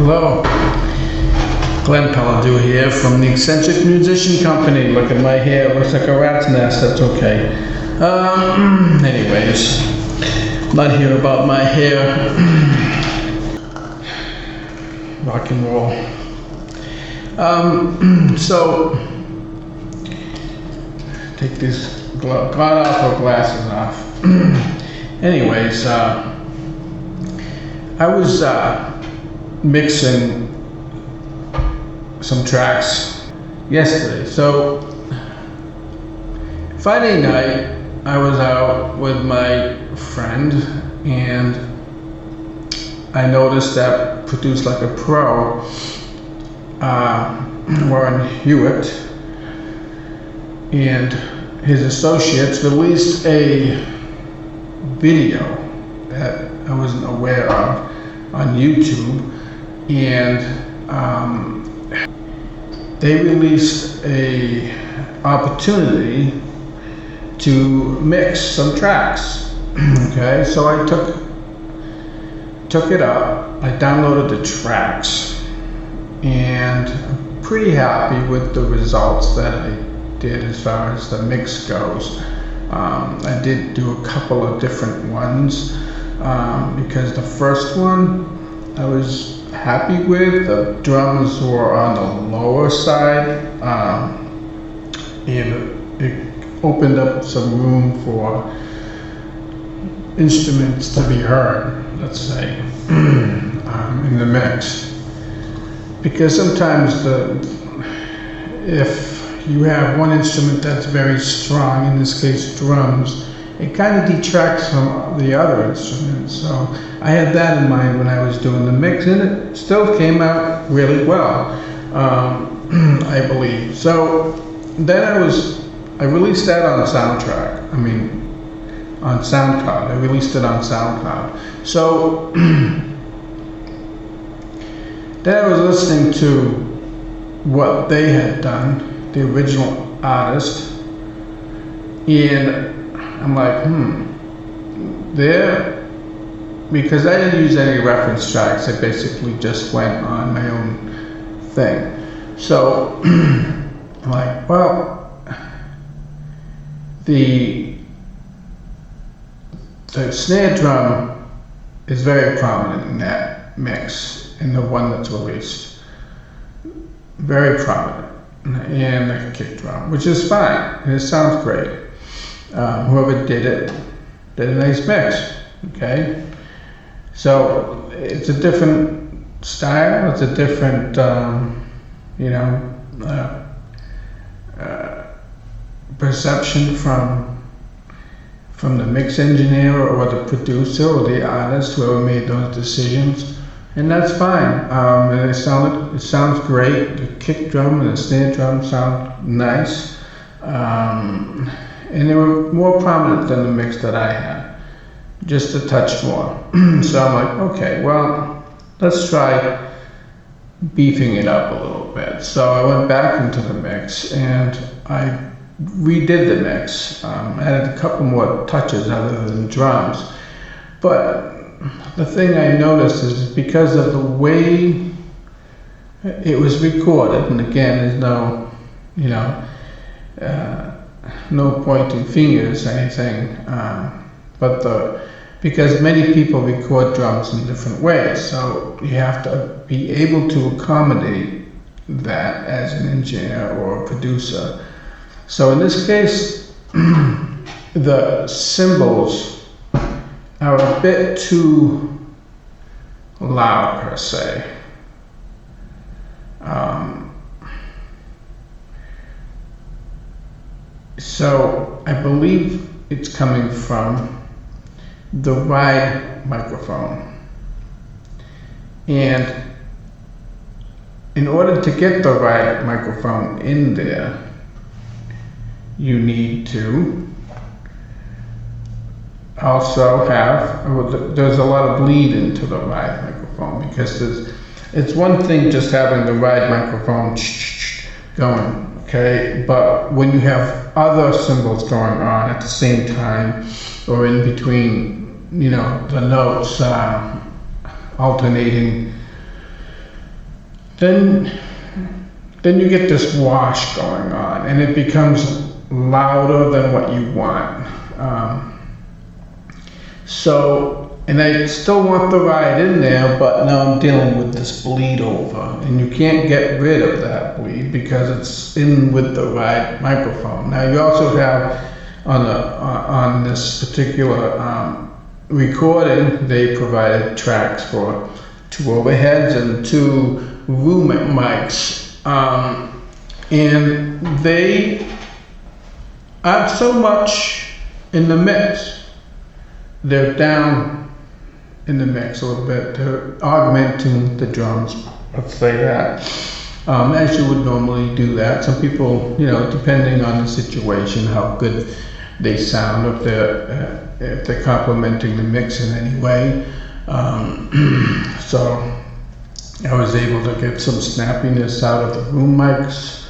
Hello, Glenn Pelladou here from the Eccentric Musician Company. Look at my hair, it looks like a rat's nest, that's okay. Anyways, not here about my hair. Rock and roll. So, take these god-awful glasses off. Anyways, I was mixing some tracks yesterday. So Friday night I was out with my friend and I noticed that Produce Like a Pro, Warren Hewitt and his associates released a video that I wasn't aware of on YouTube, and they released a opportunity to mix some tracks. Okay, so I took it up, I downloaded the tracks, and I'm pretty happy with the results that I did as far as the mix goes. I did do a couple of different ones because the first one I was happy with. The drums were on the lower side, and it opened up some room for instruments to be heard, let's say, in the mix. Because sometimes if you have one instrument that's very strong, in this case drums, it kind of detracts from the other instruments. So I had that in mind when I was doing the mix, and it still came out really well, I believe. So then I released that on SoundCloud. I released it on SoundCloud. So then I was listening to what they had done, the original artist, and I'm like, because I didn't use any reference tracks, I basically just went on my own thing. So I'm like, well, the snare drum is very prominent in that mix, in the one that's released. Very prominent. And the kick drum, which is fine, and it sounds great. Whoever did it did a nice mix, okay? So it's a different style, it's a different, perception from the mix engineer or the producer or the artist, whoever made those decisions. And that's fine. And it sounds great. The kick drum and the snare drum sound nice. And they were more prominent than the mix that I had, just a touch more. So I'm like, okay, well, let's try beefing it up a little bit. So I went back into the mix and I redid the mix, added a couple more touches other than drums. But the thing I noticed is because of the way it was recorded, and again, there's no pointing fingers or anything, because many people record drums in different ways, so you have to be able to accommodate that as an engineer or a producer. So in this case, the cymbals are a bit too loud, per se. So I believe it's coming from the ride microphone. And in order to get the ride microphone in there, you need to also there's a lot of bleed into the ride microphone, because it's one thing just having the ride microphone going, okay, but when you have other cymbals going on at the same time or in between, the notes alternating then you get this wash going on, and it becomes louder than what you want. And I still want the ride in there, but now I'm dealing with this bleed over, and you can't get rid of that bleed because it's in with the ride microphone. Now you also have on this particular recording, they provided tracks for 2 overheads and 2 room mics, and they aren't so much in the mix. They're down in the mix a little bit. They're augmenting the drums, let's say that, as you would normally do that. Some people, depending on the situation, how good they sound, if they're complementing the mix in any way. So I was able to get some snappiness out of the room mics,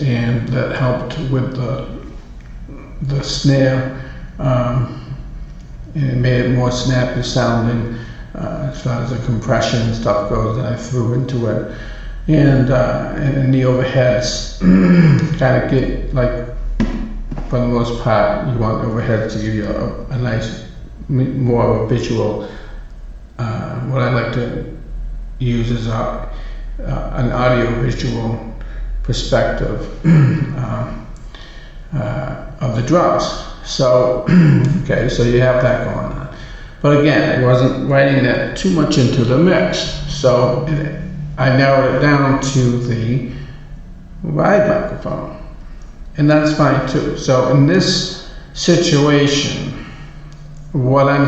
and that helped with the snare. And it made it more snappy sounding as far as the compression and stuff goes that I threw into it. And the overheads kind of get, like, for the most part, you want overheads to give you a nice, more of a visual. What I like to use is an audio-visual perspective of the drums. So, okay, so you have that going on. But again, I wasn't writing that too much into the mix. So I narrowed it down to the ride microphone. And that's fine too. So in this situation, what I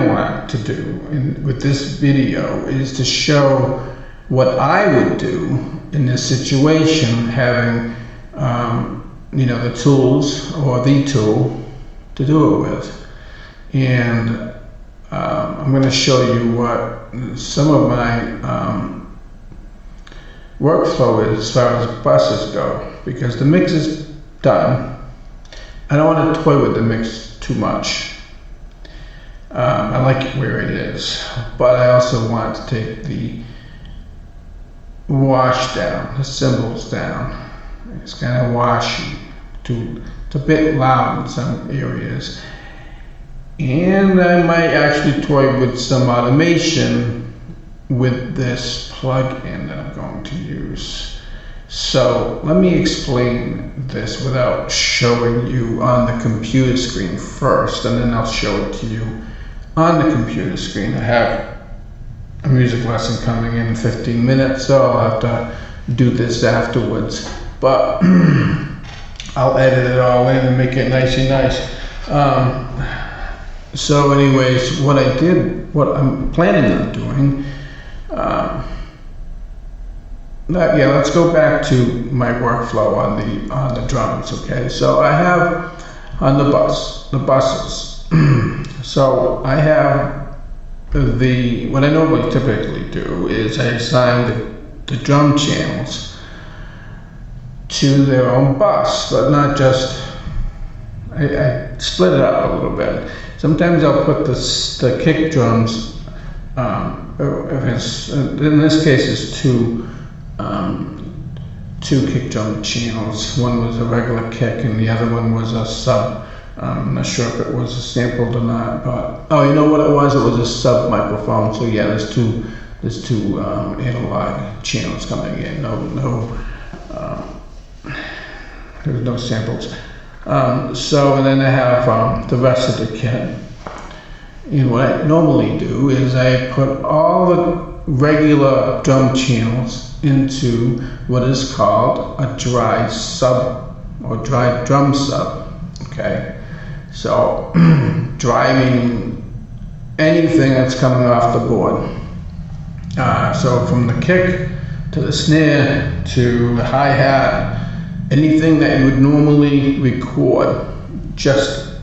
want to do with this video is to show what I would do in this situation, having the tools or the tool to do it with. And I'm going to show you what some of my workflow is as far as buses go, because the mix is done. I don't want to toy with the mix too much. I like it where it is, but I also want to take the wash down, the cymbals down. It's kind of washy. It's a bit loud in some areas, and I might actually toy with some automation with this plug-in that I'm going to use. So let me explain this without showing you on the computer screen first, and then I'll show it to you on the computer screen. I have a music lesson coming in 15 minutes, so I'll have to do this afterwards. But I'll edit it all in and make it nicey nice. So anyways, what I'm planning on doing, let's go back to my workflow on the drums, okay? So I have on the buses, so I have what I normally typically do is I assign the drum channels to their own bus, but not just, I split it up a little bit. Sometimes I'll put the kick drums, in this case it's two kick drum channels. One was a regular kick and the other one was a sub. I'm not sure if it was sampled or not, but, oh, you know what it was? It was a sub microphone. So yeah, there's two analog channels coming in. There's no samples. And then I have the rest of the kit. And what I normally do is I put all the regular drum channels into what is called a dry sub or dry drum sub. Okay, so dry meaning anything that's coming off the board. So from the kick to the snare to the hi-hat, anything that you would normally record, just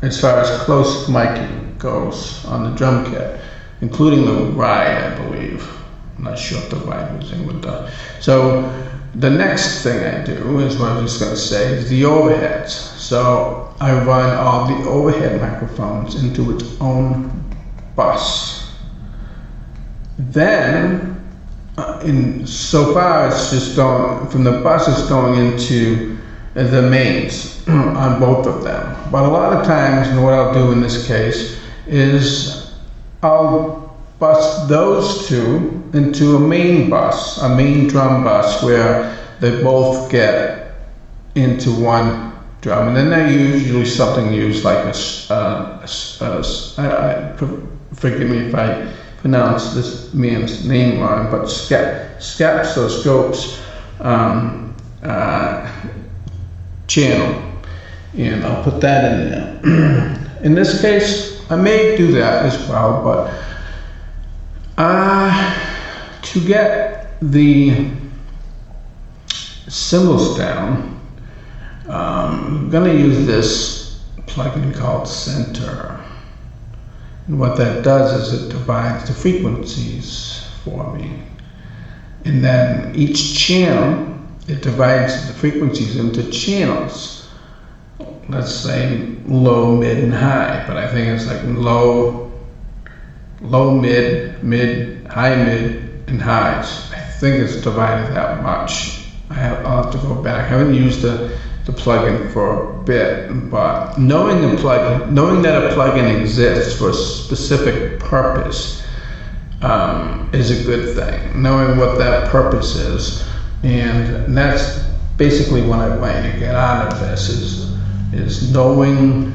as far as close miking goes on the drum kit, including the ride, I believe. I'm not sure if the ride was in with that. So the next thing I do is what I was just going to say is the overheads. So I run all the overhead microphones into its own bus. Then in so far it's just going from the bus, it's going into the mains on both of them. But a lot of times, and what I'll do in this case is I'll bus those two into a main bus, a main drum bus, where they both get into one drum, and then they usually something used like forgive me if I pronounce this man's name wrong, but skeps or scopes channel, and I'll put that in there. In this case, I may do that as well, but to get the cymbals down, I'm going to use this plugin called Center. And what that does is it divides the frequencies for me. And then each channel, it divides the frequencies into channels. Let's say low, mid, and high, but I think it's like low, mid, high, mid, and highs. I think it's divided that much. I'll have to go back. I haven't used the plugin for a bit, but knowing that a plugin exists for a specific purpose is a good thing. Knowing what that purpose is, and that's basically what I want you to get out of this is knowing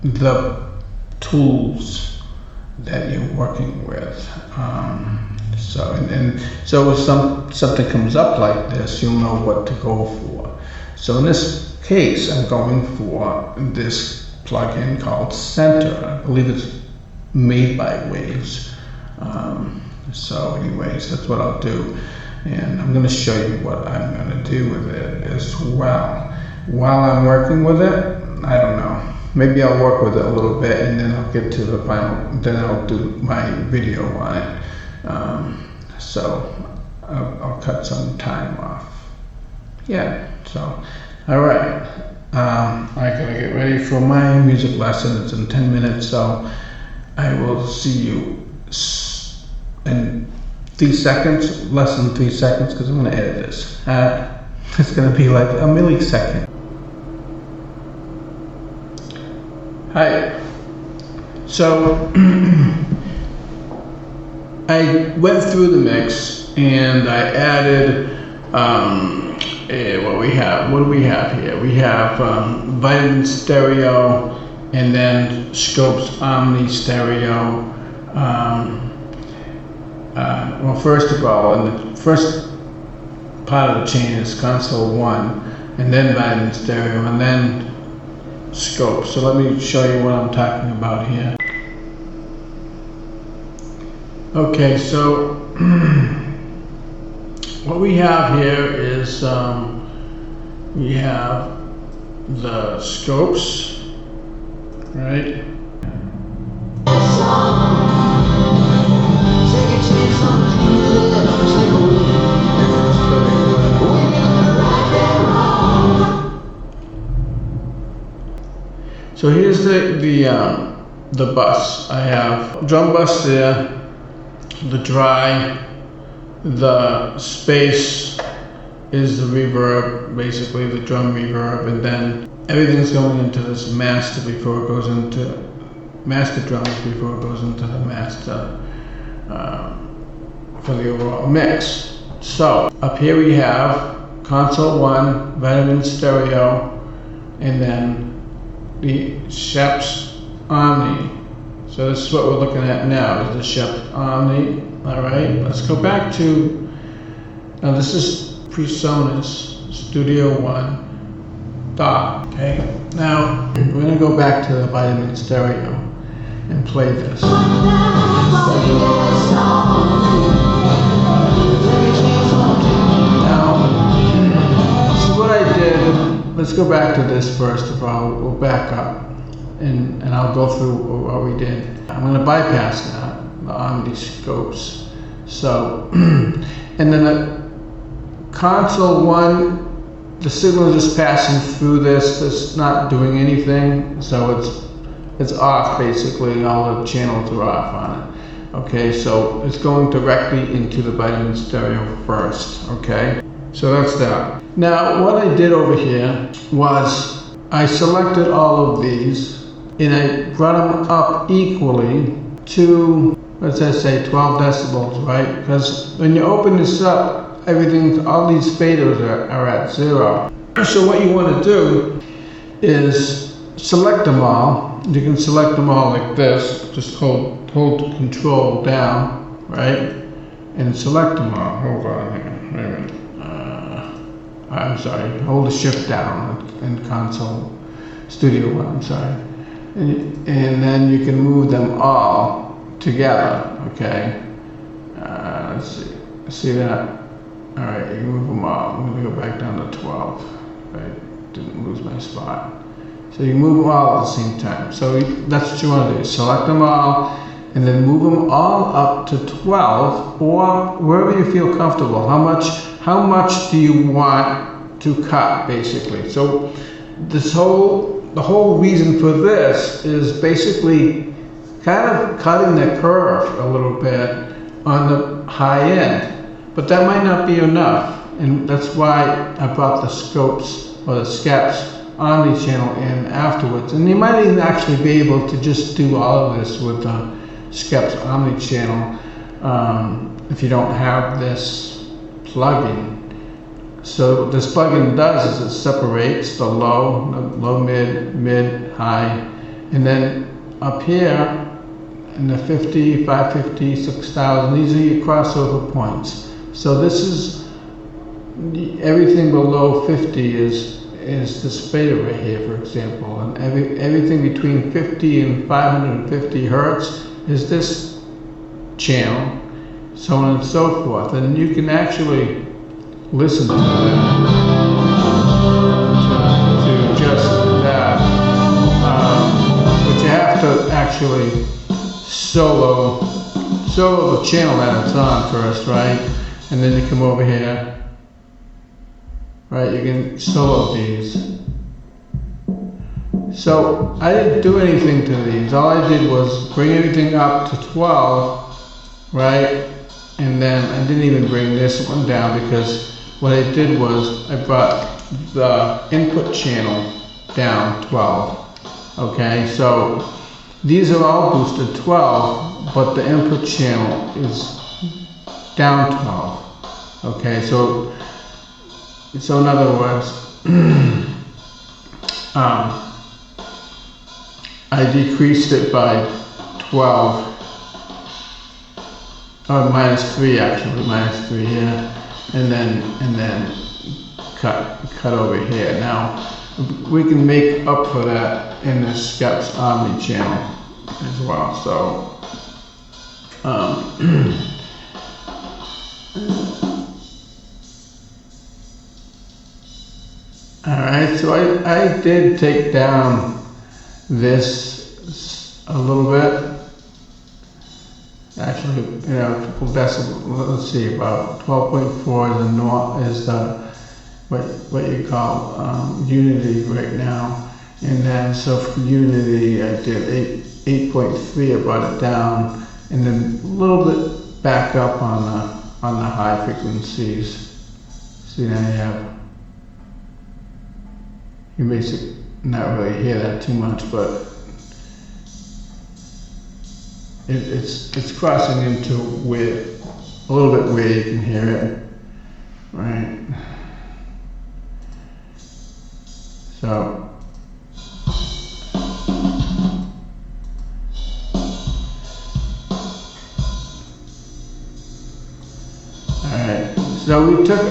the tools that you're working with. So if something comes up like this, you'll know what to go for. So in this case, I'm going for this plugin called Center. I believe it's made by Waves. So anyways, that's what I'll do. And I'm going to show you what I'm going to do with it as well. While I'm working with it, I don't know. Maybe I'll work with it a little bit and then I'll get to the final, then I'll do my video on it. So I'll cut some time off. Yeah, so, all right. I gotta get ready for my music lesson. It's in 10 minutes, so I will see you in 3 seconds, less than 3 seconds, because I'm gonna edit this. It's gonna be like a millisecond. Hi. So, I went through the mix and I added what do we have here? We have Vitamin Stereo and then Scopes Omni Stereo. Well, first of all, in the first part of the chain is console 1 and then Vitamin Stereo and then Scope. So let me show you what I'm talking about here. Okay, so what we have here is we have the scopes, right? So here's the bus. I have drum bus there, the dry, the space is the reverb, basically the drum reverb, and then everything's going into this master before it goes into master drums before it goes into the master for the overall mix. So up here we have console 1, Vitamin Stereo, and then the Sheps Omni. So this is what we're looking at now, is the Sheps Omni. All right, let's go back to, now this is PreSonus Studio One dot, okay? Now, we're gonna go back to the Vitamin Stereo and play this. Now, so what I did, let's go back to this first of all. We'll back up and I'll go through what we did. I'm gonna bypass that, the Omni scopes. So, and then the console 1, the signal is just passing through this. It's not doing anything, so it's off basically. All the channels are off on it. Okay, so it's going directly into the vitamin stereo first, okay? So that's that. Now, what I did over here was I selected all of these and I brought them up equally to, let's just say 12 decibels, right? Because when you open this up, everything, all these faders are at 0. So what you want to do is select them all. You can select them all like this. Just hold Control down, right? And select them all. Hold on here. Wait a minute. I'm sorry. Hold the Shift down in Console Studio One. I'm sorry. And then you can move them all together. Okay. Let's see. See that? All right. You can move them all. I'm going to go back down to 12. Right. Didn't lose my spot. So you move them all at the same time. So that's what you want to do. Select them all, and then move them all up to 12, or wherever you feel comfortable. How much do you want to cut, basically? So the whole reason for this is basically kind of cutting the curve a little bit on the high end, but that might not be enough, and that's why I brought the scopes or the Skeps omni-channel in afterwards. And you might even actually be able to just do all of this with the Skeps omni-channel if you don't have this plugin. So what this plugin does is it separates the low, mid, high, and then up here in the 50, 550, 6000, these are your crossover points. So this is everything below 50 is this fader right here, for example, and everything between 50 and 550 hertz is this channel, so on and so forth. And you can actually listen to that, to adjust that, but you have to actually solo the channel that it's on first, right? And then you come over here. Right, you can solo these. So I didn't do anything to these. All I did was bring everything up to 12, right? And then I didn't even bring this one down, because what I did was I brought the input channel down 12. Okay, so these are all boosted 12, but the input channel is down 12. Okay, so in other words, I decreased it by 12, or -3 actually, -3 here, and then cut over here. Now we can make up for that in the Skeps Omni channel as well. So Alright, so I did take down this a little bit. Actually, a couple decibels. Let's see, about 12.4 is the what you call unity right now. And then so for unity, I did 8.3. I brought it down, and then a little bit back up on the high frequencies. See, now you have. You basically not really hear that too much, but it's crossing into where a little bit where you can hear it, right? So alright, so we took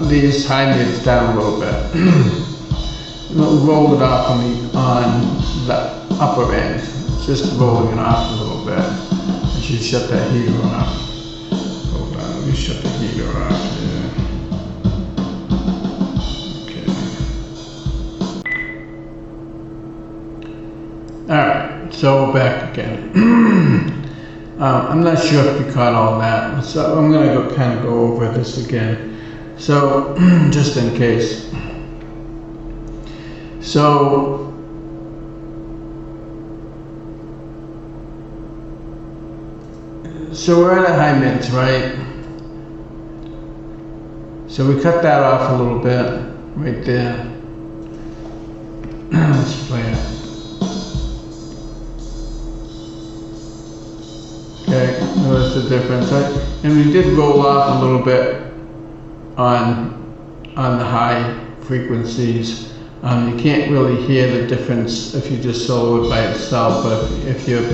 these high mids down a little bit. Roll it off on the upper end, just rolling it off a little bit. I should shut that heater off. Hold on, let me shut the heater off here. Okay. Alright, so back again. I'm not sure if you caught all that, so I'm going to kind of go over this again. So, just in case. So, So we're at a high mids, right? So we cut that off a little bit, right there. Let's play it. Okay, notice the difference, right? And we did roll off a little bit on the high frequencies. You can't really hear the difference if you just solo it by itself, but if you're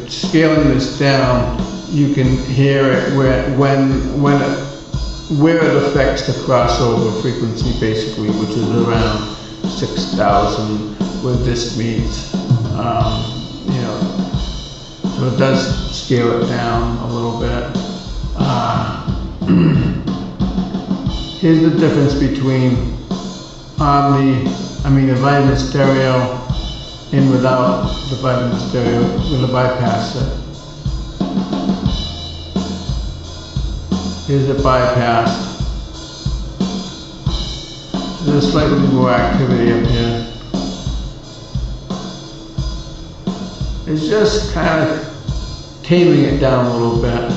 scaling this down, you can hear it where it affects the crossover frequency, basically, which is around 6,000 where this meets. So it does scale it down a little bit. Here's the difference between the vitamin stereo in without the vitamin stereo with a bypasser. Here's a bypass. There's slightly more activity up here. It's just kind of taming it down a little bit.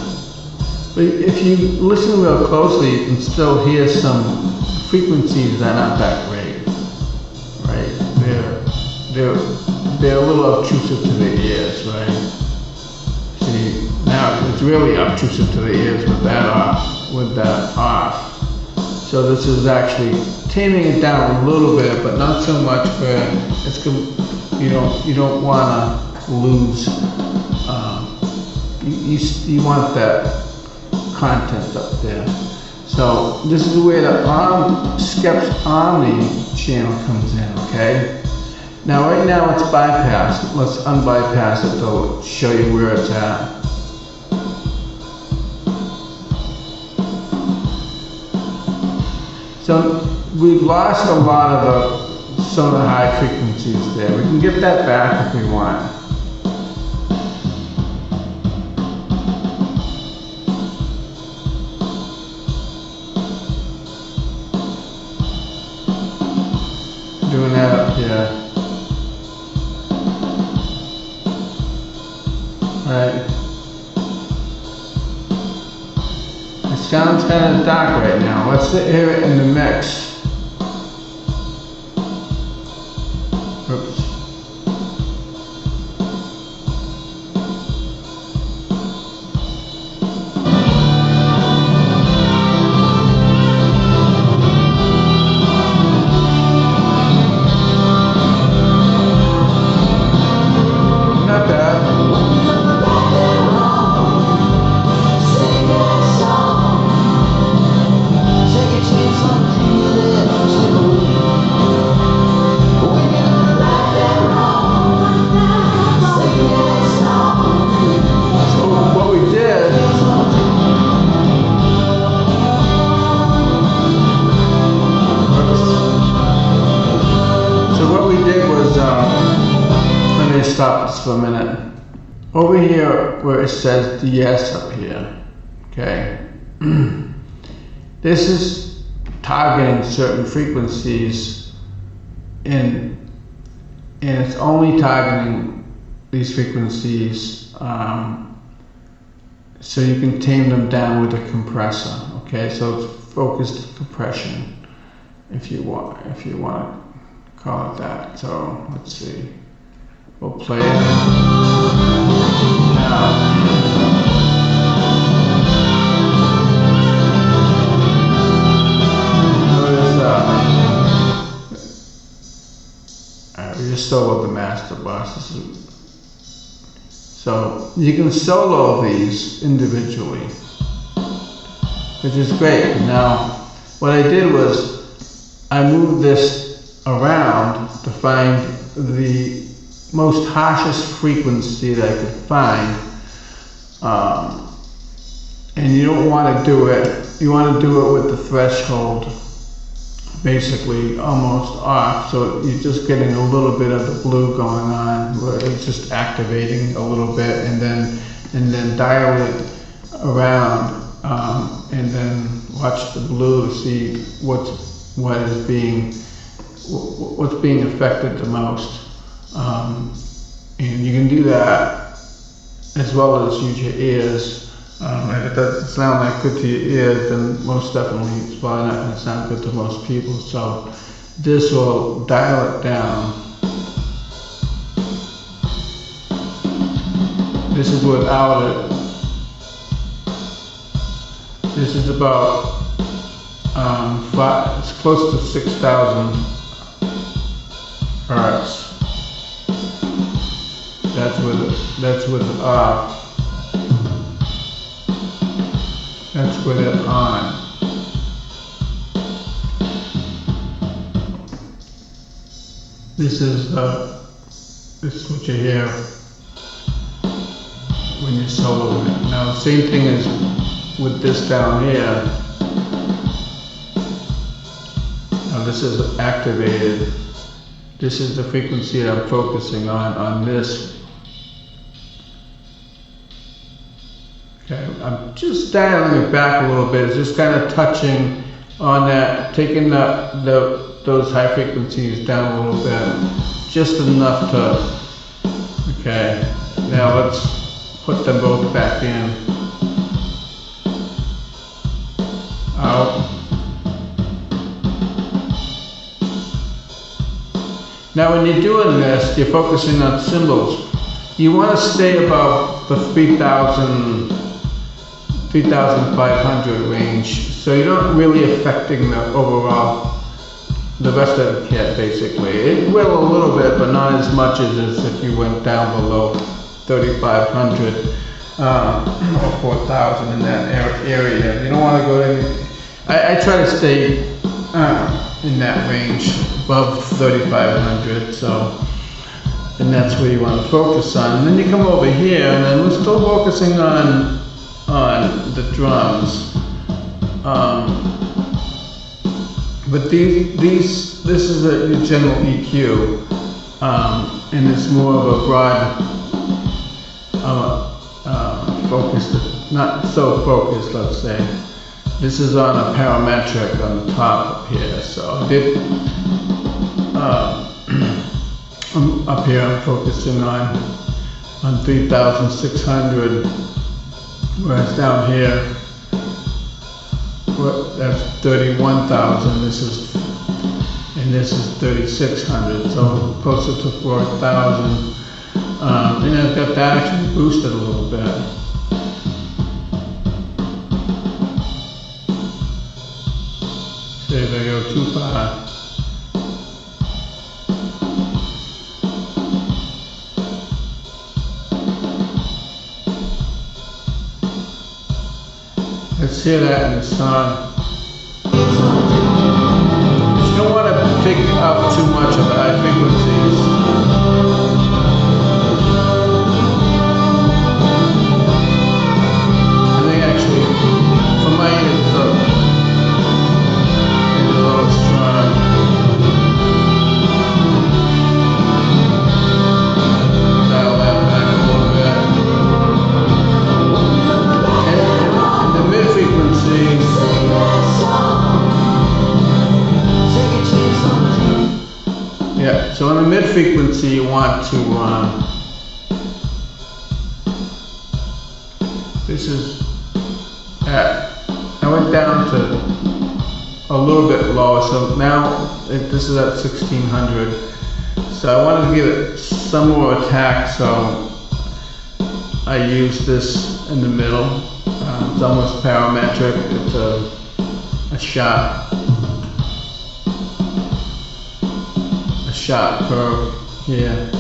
But if you listen real closely, you can still hear some frequencies that aren't that great, right? They're a little obtrusive to the ears, right? See, now it's really obtrusive to the ears with that off. So this is actually taming it down a little bit, but not so much where it's you don't want to lose. You want that content up there. So this is where the Skeps Omni channel comes in, okay? Now right now it's bypassed. Let's unbypass it to show you where it's at. So we've lost a lot of some of the high frequencies there. We can get that back if we want. Doing that up here. Right. It sounds kind of dark right now. Let's hear it in the mix. Oops. Not bad. Stop this for a minute. Over here where it says DS up here, okay, this is targeting certain frequencies and it's only targeting these frequencies so you can tame them down with a compressor, okay? So it's focused compression if you want to call it that. So let's see. We'll play it now. Notice, we just soloed the master bus. So you can solo these individually, which is great. Now, what I did was I moved this around to find the most harshest frequency that I could find, and you don't want to do it. You want to do it with the threshold basically almost off, so you're just getting a little bit of the blue going on, where it's just activating a little bit, and then dial it around, and then watch the blue to see what's being affected the most. And you can do that as well as use your ears. If it doesn't sound that good to your ears, then most definitely it's probably not going to sound good to most people. So this will dial it down. This is without it. This is about it's close to 6,000 hertz. That's with it off. That's with it on. This is what you hear when you're soloing it. Now the same thing is with this down here. Now this is activated. This is the frequency that I'm focusing on this. Okay, I'm just dialing it back a little bit. It's just kind of touching on that, taking those high frequencies down a little bit, just enough to. Okay, now let's put them both back in. Out. Now when you're doing this, you're focusing on cymbals. You want to stay above the 3,500 range, so you're not really affecting the rest of the kit basically. It will a little bit, but not as much as if you went down below 3,500 or 4,000 in that area. You don't want to go to. I try to stay in that range above 3,500. So. And that's where you want to focus on. And then you come over here, and then we're still focusing on the drums. But this is a general EQ, and it's more of a broad, focused, not so focused, let's say. This is on a parametric on the top up here. So I did. Up here I'm focusing on 3,600, whereas down here, that's 31,000. This is 3,600, so closer to 4,000. And I've got that actually boosted a little bit. See if I go too far. Let's hear that in the song. You don't want to take out too much of the high frequencies. I think actually, for my ears, it's a little strong. Dial that back a little bit. And the mid frequencies. Yeah, so on the mid frequency you want to, this is I went down to a little bit lower, so now this is at 1600. So I wanted to give it some more attack, so I use this in the middle. It's almost parametric, it's a shot curve here.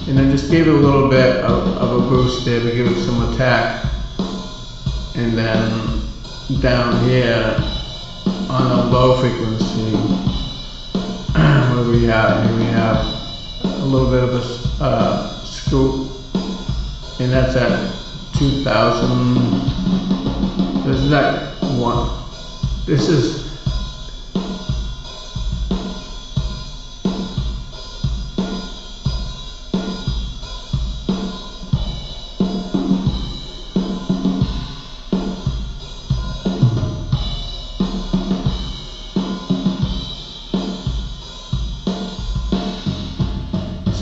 And I just gave it a little bit of a boost there to give it some attack. And then down here on a low frequency, what do we have? Here we have a little bit of a scoop, and that's at 2,000. This is at 1. This is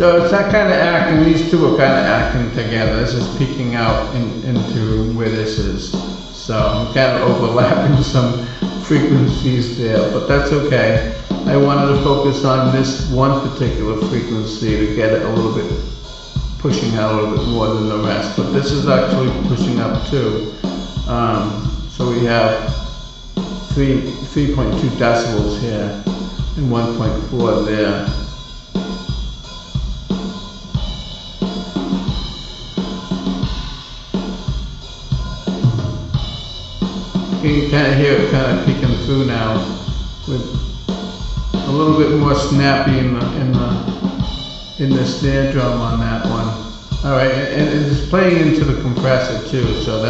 So it's not kind of acting, these two are kind of acting together. This is peeking out into where this is. So I'm kind of overlapping some frequencies there, but that's okay. I wanted to focus on this one particular frequency to get it a little bit, pushing out a little bit more than the rest. But this is actually pushing up too. So we have 3.2 decibels here and 1.4 there. You can kind of hear it kind of peeking through now, with a little bit more snappy in the snare drum on that one. All right, and it's playing into the compressor too, so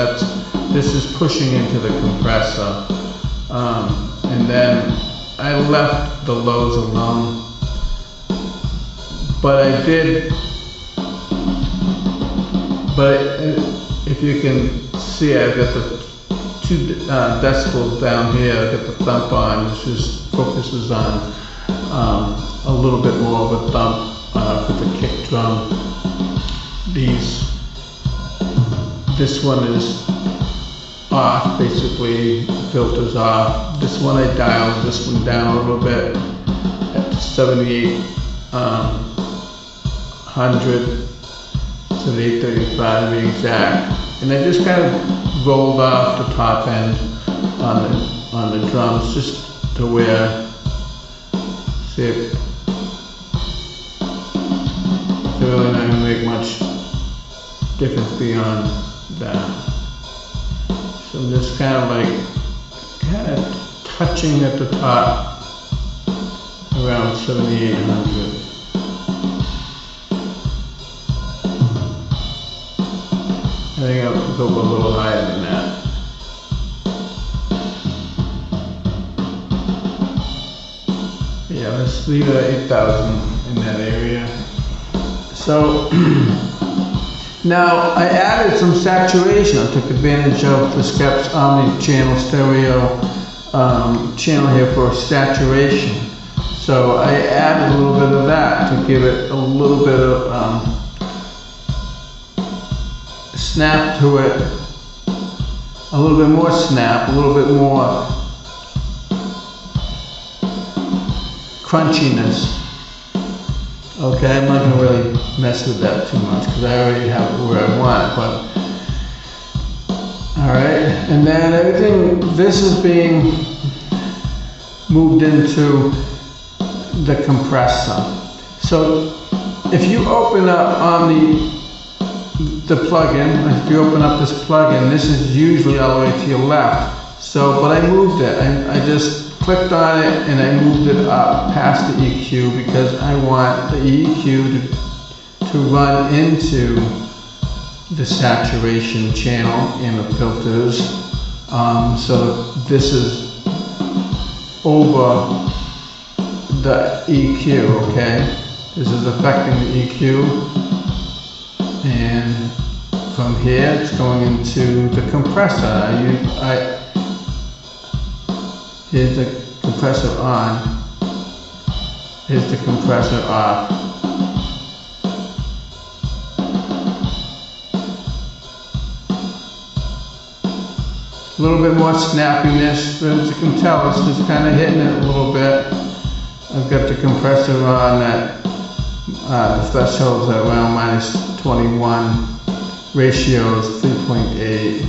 this is pushing into the compressor. And then I left the lows alone, but I did. But if you can see, I've got the 2 decibels down here. I've got the thump on, which just focuses on a little bit more of a thump for the kick drum. This one is off, basically, filters off. This one I dialed this one down a little bit at 7800 to the 835 to be exact. And I just kind of rolled off the top end on the drums just to where, see if it's really not going to make much difference beyond that. So I'm just kind of touching at the top around 7800. I think I'll go a little higher than that. Yeah, let's leave it at 8,000 in that area. So now I added some saturation. I took advantage of the Skeps omni-channel stereo channel here for saturation. So I added a little bit of that to give it a little bit of snap to it, a little bit more snap, a little bit more crunchiness. Okay, I'm not going to really mess with that too much because I already have it where I want it, but alright, and then everything, this is being moved into the compressor. So if you open up on the plug-in, if you open up this plug-in, this is usually all the way to your left. So, but I moved it. I just clicked on it and I moved it up past the EQ because I want the EQ to run into the saturation channel in the filters. So this is over the EQ, okay? This is affecting the EQ. And from here, it's going into the compressor. Here's the compressor on. Here's the compressor off. A little bit more snappiness. As you can tell, it's just kind of hitting it a little bit. I've got the compressor on at the threshold's at around -21. Ratio is 3.8.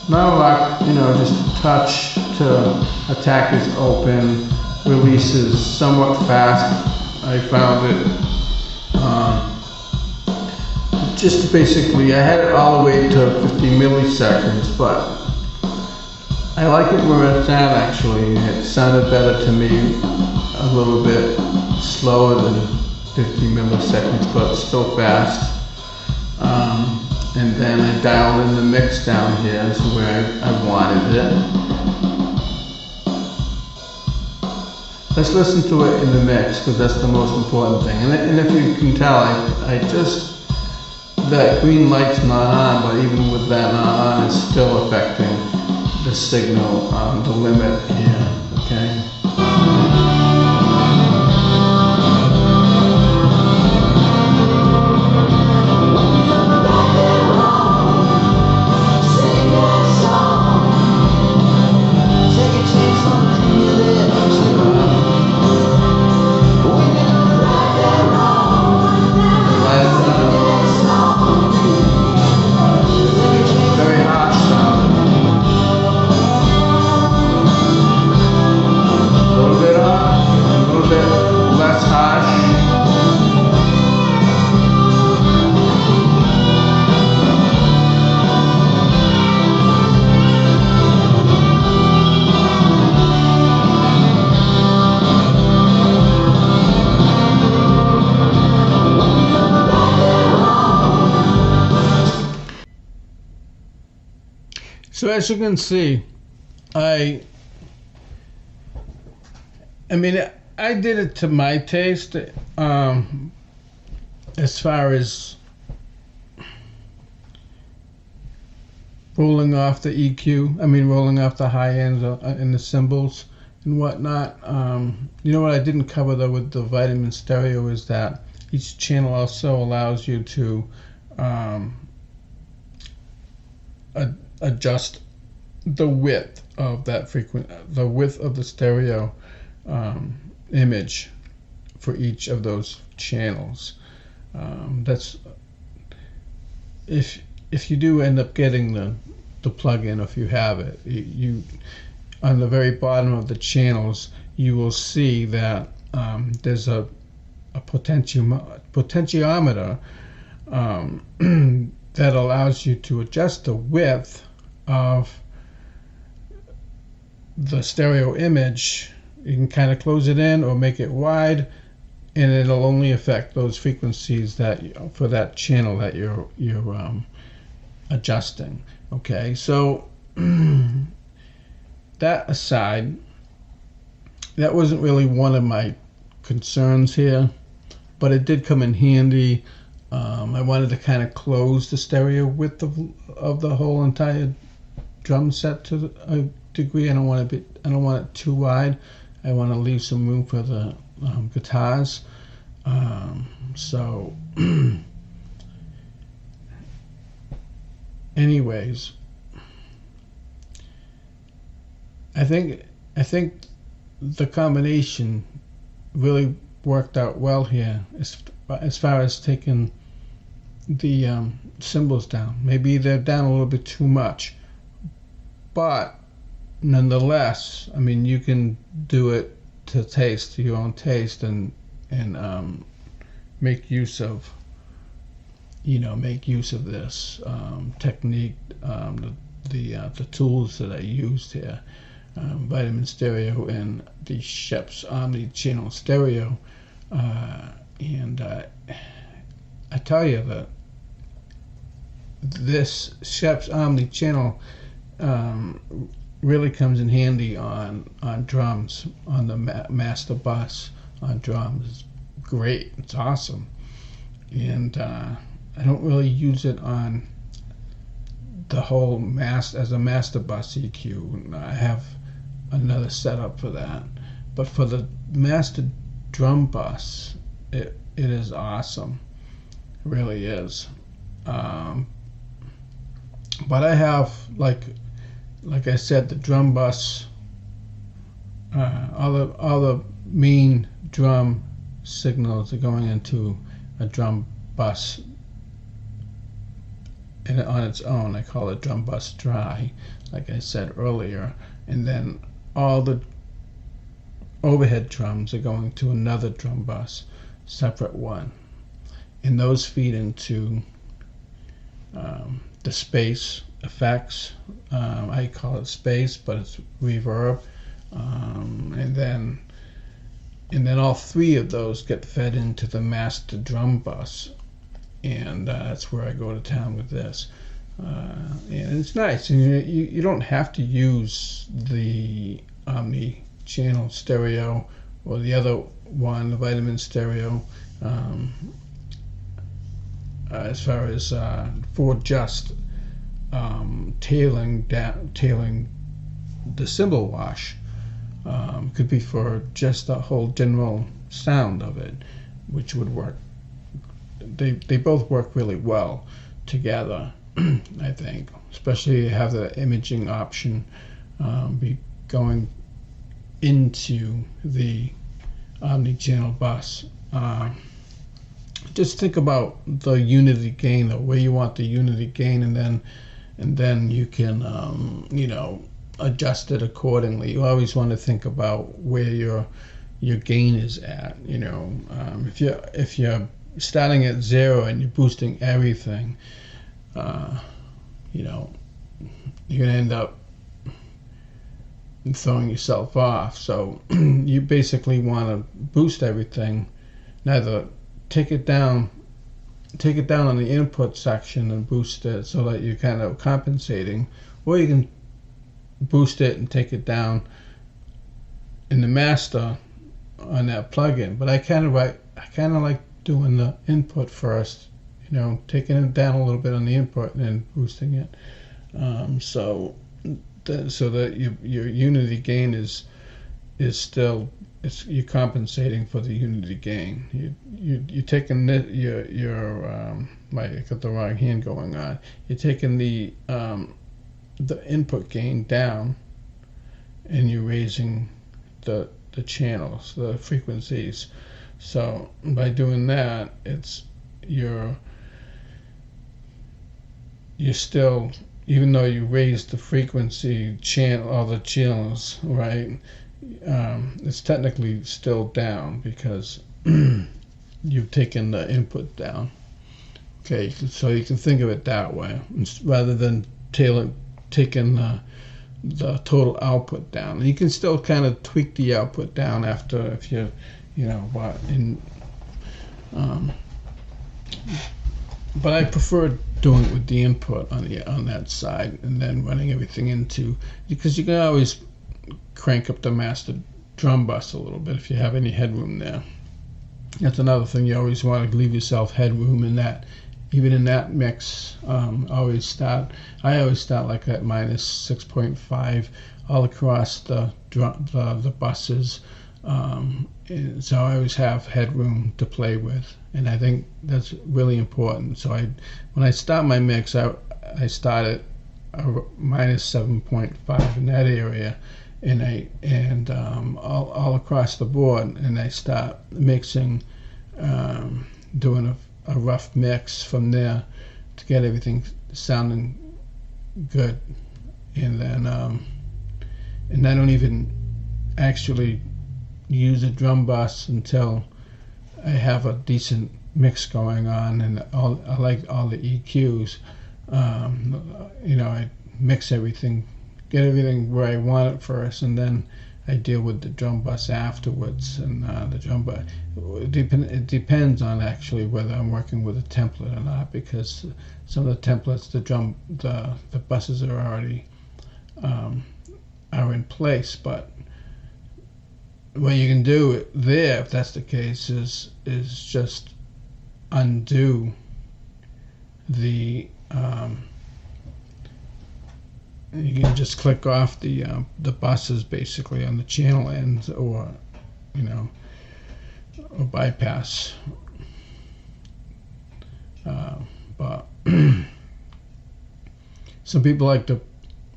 Not a lot, just a touch to attack is open, releases somewhat fast. I found it. Just basically, I had it all the way to 50 milliseconds, but I like it where it's at actually. It sounded better to me, a little bit slower than 50 milliseconds, but still fast. And then I dialed in the mix down here, this is where I wanted it. Let's listen to it in the mix, because that's the most important thing. And if you can tell, I just, that green light's not on, but even with that not on, it's still affecting the signal, the limit here, okay? So as you can see, I mean, I did it to my taste, as far as rolling off the EQ. I mean, rolling off the high ends in the cymbals and whatnot. You know what I didn't cover though with the Vitamin Stereo is that each channel also allows you to adjust the width of that the width of the stereo image for each of those channels. That's if you do end up getting the plug-in, if you have it, you on the very bottom of the channels you will see that there's a potentiometer that allows you to adjust the width of the stereo image. You can kind of close it in or make it wide, and it'll only affect those frequencies that for that channel that you're adjusting. Okay, so that aside, that wasn't really one of my concerns here, but it did come in handy. I wanted to kind of close the stereo width of the whole entire drum set to a degree. I don't want it too wide. I want to leave some room for the guitars. So anyways, I think the combination really worked out well here as far as taking the cymbals down. Maybe they're down a little bit too much, but nonetheless, I mean, you can do it to your own taste, and make use of this technique, the tools that I used here, Vitamin Stereo and the Schoeps Omni-Channel Stereo, and I tell you that this Schoeps Omni-Channel really comes in handy on drums, on the master bus on drums. It's great, it's awesome, and I don't really use it on the whole as a master bus EQ. I have another setup for that, but for the master drum bus, it is awesome. It really is. But I have, like I said, the drum bus, all the main drum signals are going into a drum bus and on its own. I call it drum bus dry, like I said earlier, and then all the overhead drums are going to another drum bus, separate one, and those feed into the space effects. I call it space, but it's reverb, and then all three of those get fed into the master drum bus, and that's where I go to town with this. And it's nice, and you don't have to use the Omni-Channel Stereo or the other one, the Vitamin Stereo, as far as for just tailing the cymbal wash. Could be for just the whole general sound of it, which would work. They both work really well together, I think. Especially have the imaging option be going into the Omni-Channel bus. Just think about the unity gain, or where you want the unity gain, and then you can adjust it accordingly. You always want to think about where your gain is at. If you're starting at 0 and you're boosting everything, you're gonna end up throwing yourself off. So you basically want to boost everything, neither take it down on the input section and boost it so that you're kind of compensating, or you can boost it and take it down in the master on that plugin. But I kind of like doing the input first, taking it down a little bit on the input and then boosting it, so that your unity gain is still, you're compensating for the unity gain. You're taking I got the wrong hand going on. You're taking the input gain down, and you're raising the channels, the frequencies. So by doing that, you're still, even though you raise the frequency all the channels, right? It's technically still down because you've taken the input down. Okay, so you can think of it that way, rather than taking the total output down. And you can still kind of tweak the output down after, if but I prefer doing it with the input on that side, and then running everything because you can always crank up the master drum bus a little bit if you have any headroom there. That's another thing, you always want to leave yourself headroom in that. Even in that mix, I always start like at minus 6.5 all across the buses. So I always have headroom to play with, and I think that's really important. So when I start my mix, I start at minus 7.5 in that area, and all across the board, and I start mixing, doing a rough mix from there to get everything sounding good, and then and I don't even actually use a drum bus until I have a decent mix going on, and I like all the EQs. I mix everything, get everything where I want it first, and then I deal with the drum bus afterwards. And the drum bus, it depends on actually whether I'm working with a template or not, because some of the templates, the buses are already are in place. But what you can do there, if that's the case, is just undo the you can just click off the buses basically on the channel ends, or or bypass. But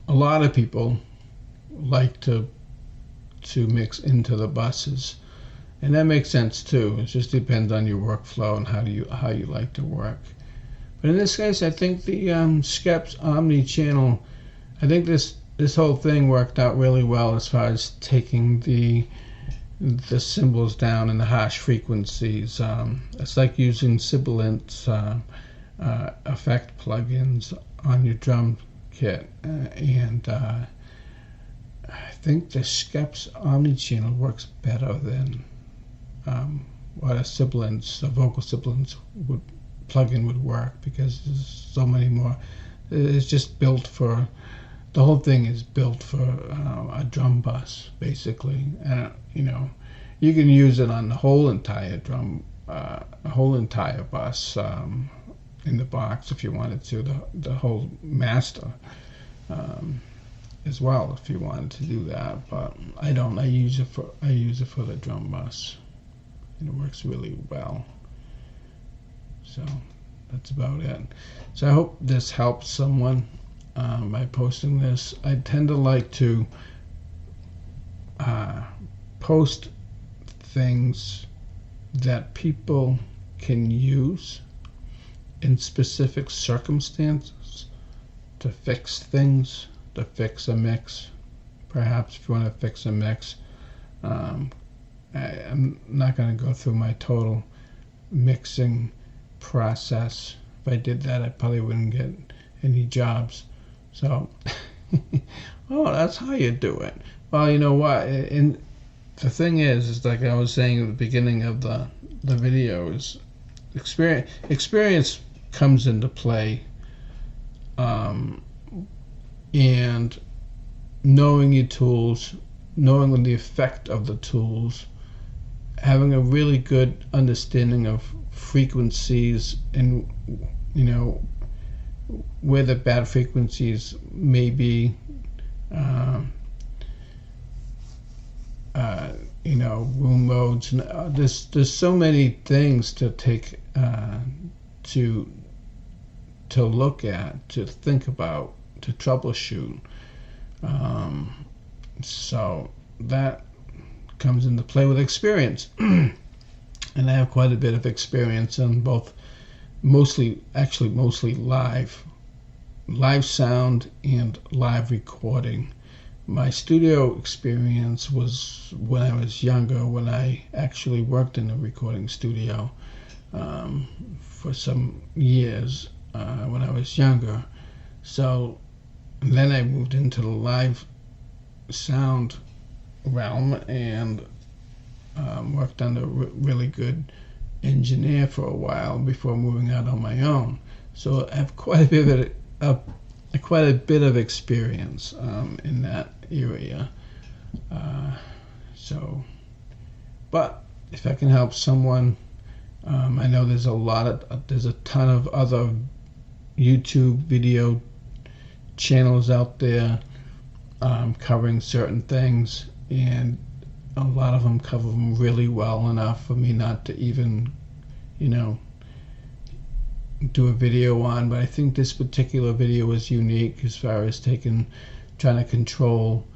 a lot of people like to mix into the buses, and that makes sense too. It just depends on your workflow and how you like to work. But in this case, I think the Skeps Omni channel, I think this whole thing worked out really well as far as taking the cymbals down and the harsh frequencies. It's like using sibilant effect plugins on your drum kit, and I think the Skeps Omni channel works better than what a vocal sibilance plugin would work, because there's so many more. It's just built for, the whole thing is built for a drum bus basically. You can use it on the whole entire bus in the box if you wanted to, the whole master as well if you wanted to do that. But I don't. I use it for the drum bus, and it works really well. So that's about it. So I hope this helps someone by posting this. I tend to like to post things that people can use in specific circumstances to fix things, to fix a mix. Perhaps if you want to fix a mix, I'm not going to go through my total mixing process. If I did that, I probably wouldn't get any jobs. So, oh, that's how you do it. Well, you know what? The thing is like I was saying at the beginning of the video, is experience comes into play and knowing your tools, knowing the effect of the tools, having a really good understanding of frequencies and, you know, where the bad frequencies may be, uh, room modes. And there's so many things to take to look at, to think about, to troubleshoot. So that comes into play with experience. And I have quite a bit of experience on both, mostly live sound and live recording. My studio experience was when I was younger, when I actually worked in a recording studio for some years when I was younger. So then I moved into the live sound realm and worked under a really good engineer for a while before moving out on my own. So I have quite a bit of experience in that area. But if I can help someone, I know there's a ton of other YouTube video channels out there covering certain things, and a lot of them cover them really well enough for me not to even, do a video on. But I think this particular video is unique as far as trying to control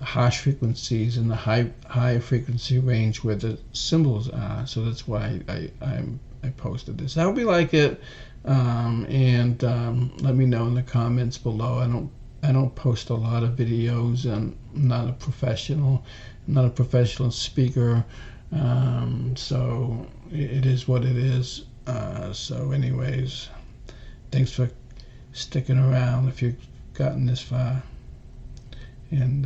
harsh frequencies in the high frequency range where the cymbals are. So that's why I posted this. I hope you like it, and let me know in the comments below. I don't post a lot of videos, and I'm not a professional speaker, so it is what it is. So anyways, thanks for sticking around if you've gotten this far, and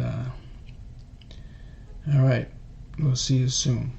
all right, we'll see you soon.